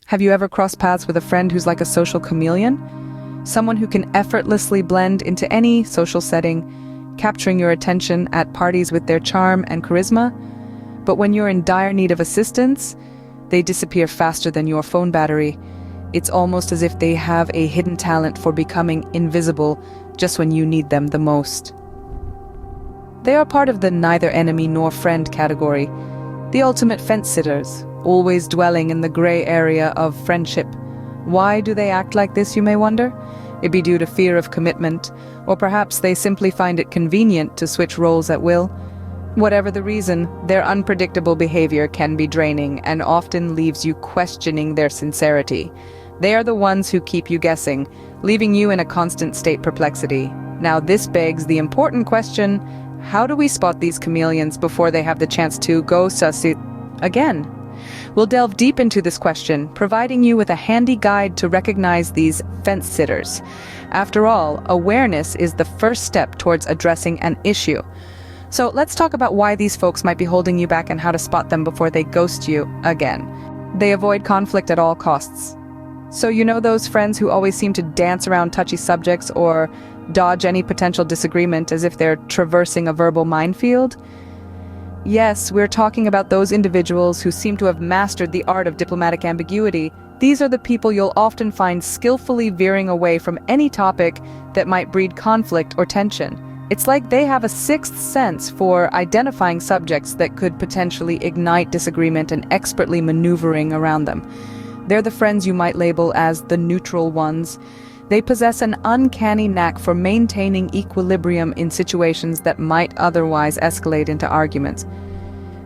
Have you ever crossed paths with a friend who's like a social chameleon? Someone who can effortlessly blend into any social setting, capturing your attention at parties with their charm and charisma? But when you're in dire need of assistance, they disappear faster than your phone battery. It's almost as if they have a hidden talent for becoming invisible just when you need them the most. They are part of the neither enemy nor friend category, the ultimate fence-sitters, always dwelling in the gray area of friendship. Why do they act like this, you may wonder? It be due to fear of commitment, or perhaps they simply find it convenient to switch roles at will. Whatever the reason, their unpredictable behavior can be draining and often leaves you questioning their sincerity. They are the ones who keep you guessing, leaving you in a constant state perplexity. Now this begs the important question: how do we spot these chameleons before they have the chance to ghost us again? We'll delve deep into this question, providing you with a handy guide to recognize these fence-sitters. After all, awareness is the first step towards addressing an issue. So let's talk about why these folks might be holding you back and how to spot them before they ghost you again. They avoid conflict at all costs. So you know those friends who always seem to dance around touchy subjects or dodge any potential disagreement as if they're traversing a verbal minefield? Yes, we're talking about those individuals who seem to have mastered the art of diplomatic ambiguity. These are the people you'll often find skillfully veering away from any topic that might breed conflict or tension. It's like they have a sixth sense for identifying subjects that could potentially ignite disagreement and expertly maneuvering around them. They're the friends you might label as the neutral ones. They possess an uncanny knack for maintaining equilibrium in situations that might otherwise escalate into arguments.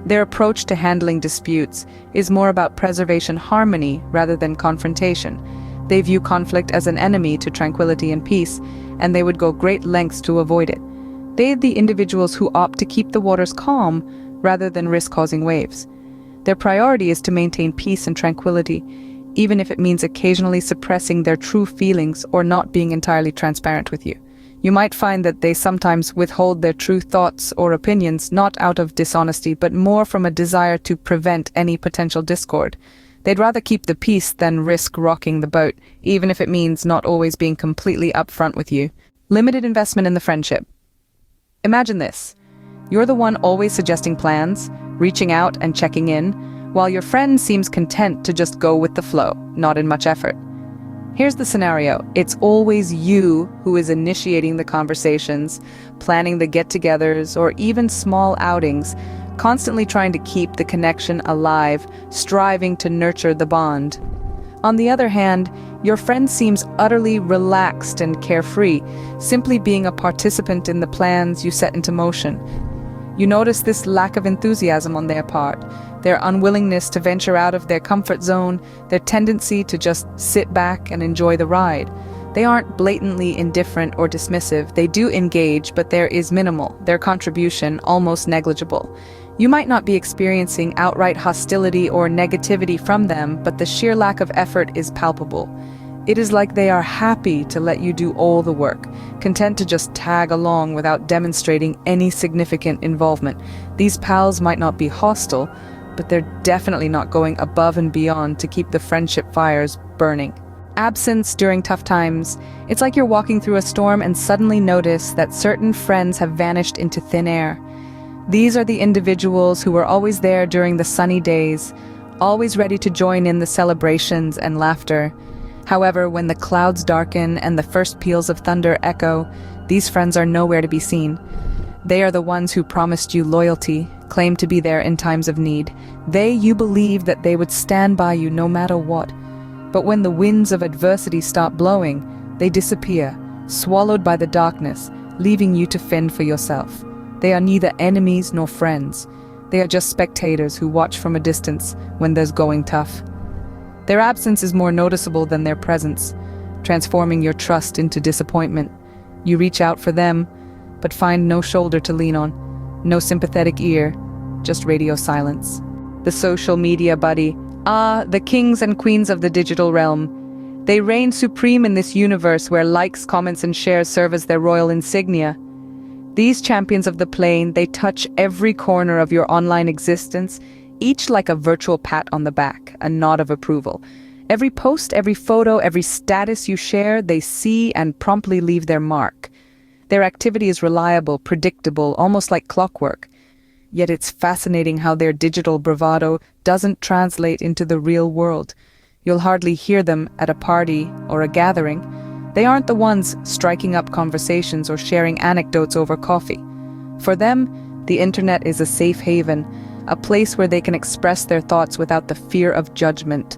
Their approach to handling disputes is more about preservation harmony rather than confrontation. They view conflict as an enemy to tranquility and peace, and they would go great lengths to avoid it. They're the individuals who opt to keep the waters calm rather than risk causing waves. Their priority is to maintain peace and tranquility, even if it means occasionally suppressing their true feelings or not being entirely transparent with you. You might find that they sometimes withhold their true thoughts or opinions not out of dishonesty, but more from a desire to prevent any potential discord. They'd rather keep the peace than risk rocking the boat, even if it means not always being completely upfront with you. Limited investment in the friendship. Imagine this. You're the one always suggesting plans, reaching out and checking in, while your friend seems content to just go with the flow, not in much effort. Here's the scenario. It's always you who is initiating the conversations, planning the get-togethers, or even small outings, constantly trying to keep the connection alive, striving to nurture the bond. On the other hand, your friend seems utterly relaxed and carefree, simply being a participant in the plans you set into motion. You notice this lack of enthusiasm on their part, their unwillingness to venture out of their comfort zone, their tendency to just sit back and enjoy the ride. They aren't blatantly indifferent or dismissive. They do engage, but there is minimal, their contribution almost negligible. You might not be experiencing outright hostility or negativity from them, but the sheer lack of effort is palpable. It is like they are happy to let you do all the work, content to just tag along without demonstrating any significant involvement. These pals might not be hostile, but they're definitely not going above and beyond to keep the friendship fires burning. Absence during tough times. It's like you're walking through a storm and suddenly notice that certain friends have vanished into thin air. These are the individuals who were always there during the sunny days, always ready to join in the celebrations and laughter. However, when the clouds darken and the first peals of thunder echo, these friends are nowhere to be seen. They are the ones who promised you loyalty, claimed to be there in times of need. You believed that they would stand by you no matter what. But when the winds of adversity stop blowing, they disappear, swallowed by the darkness, leaving you to fend for yourself. They are neither enemies nor friends. They are just spectators who watch from a distance when there's going tough. Their absence is more noticeable than their presence, transforming your trust into disappointment. You reach out for them, but find no shoulder to lean on, no sympathetic ear, just radio silence. The social media buddy. The kings and queens of the digital realm. They reign supreme in this universe where likes, comments, and shares serve as their royal insignia. These champions of the plane, they touch every corner of your online existence, each like a virtual pat on the back, a nod of approval. Every post, every photo, every status you share, they see and promptly leave their mark. Their activity is reliable, predictable, almost like clockwork. Yet it's fascinating how their digital bravado doesn't translate into the real world. You'll hardly hear them at a party or a gathering. They aren't the ones striking up conversations or sharing anecdotes over coffee. For them, the internet is a safe haven, a place where they can express their thoughts without the fear of judgment.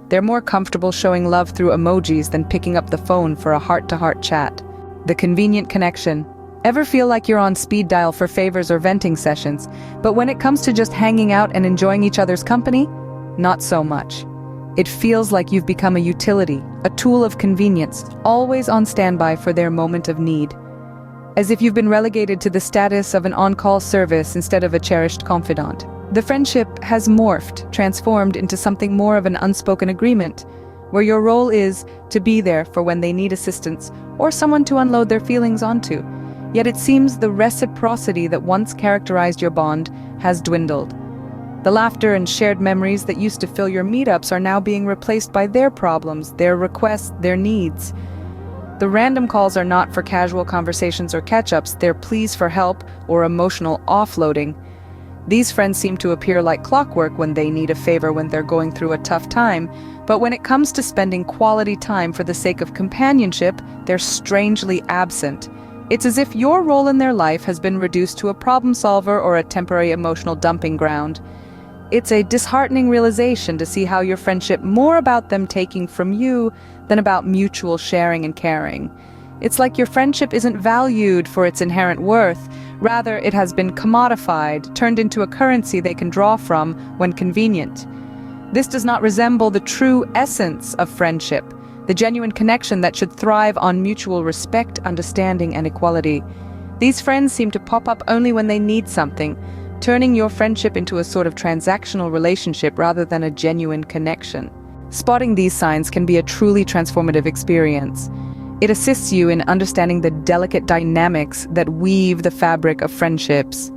They're more comfortable showing love through emojis than picking up the phone for a heart-to-heart chat. The convenient connection. Ever feel like you're on speed dial for favors or venting sessions, but when it comes to just hanging out and enjoying each other's company? Not so much. It feels like you've become a utility, a tool of convenience, always on standby for their moment of need. As if you've been relegated to the status of an on-call service instead of a cherished confidant. The friendship has morphed, transformed into something more of an unspoken agreement, where your role is to be there for when they need assistance or someone to unload their feelings onto. Yet it seems the reciprocity that once characterized your bond has dwindled. The laughter and shared memories that used to fill your meetups are now being replaced by their problems, their requests, their needs. The random calls are not for casual conversations or catch-ups, they're pleas for help or emotional offloading. These friends seem to appear like clockwork when they need a favor when they're going through a tough time, but when it comes to spending quality time for the sake of companionship, they're strangely absent. It's as if your role in their life has been reduced to a problem solver or a temporary emotional dumping ground. It's a disheartening realization to see how your friendship more about them taking from you than about mutual sharing and caring. It's like your friendship isn't valued for its inherent worth. Rather, it has been commodified, turned into a currency they can draw from when convenient. This does not resemble the true essence of friendship, the genuine connection that should thrive on mutual respect, understanding, and equality. These friends seem to pop up only when they need something, turning your friendship into a sort of transactional relationship rather than a genuine connection. Spotting these signs can be a truly transformative experience. It assists you in understanding the delicate dynamics that weave the fabric of friendships.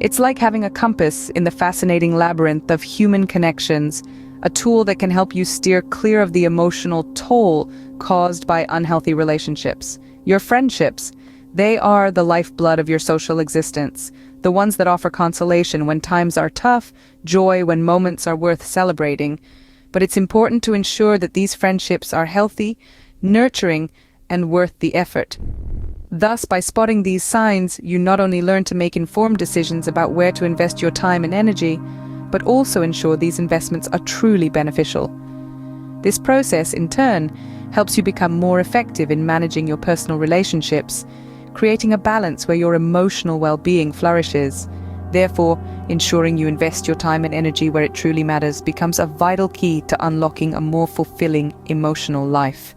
It's like having a compass in the fascinating labyrinth of human connections, a tool that can help you steer clear of the emotional toll caused by unhealthy relationships. Your friendships, they are the lifeblood of your social existence, the ones that offer consolation when times are tough, joy when moments are worth celebrating. But it's important to ensure that these friendships are healthy, nurturing, and worth the effort. Thus, by spotting these signs, you not only learn to make informed decisions about where to invest your time and energy, but also ensure these investments are truly beneficial. This process, in turn, helps you become more effective in managing your personal relationships, creating a balance where your emotional well-being flourishes. Therefore, ensuring you invest your time and energy where it truly matters becomes a vital key to unlocking a more fulfilling emotional life.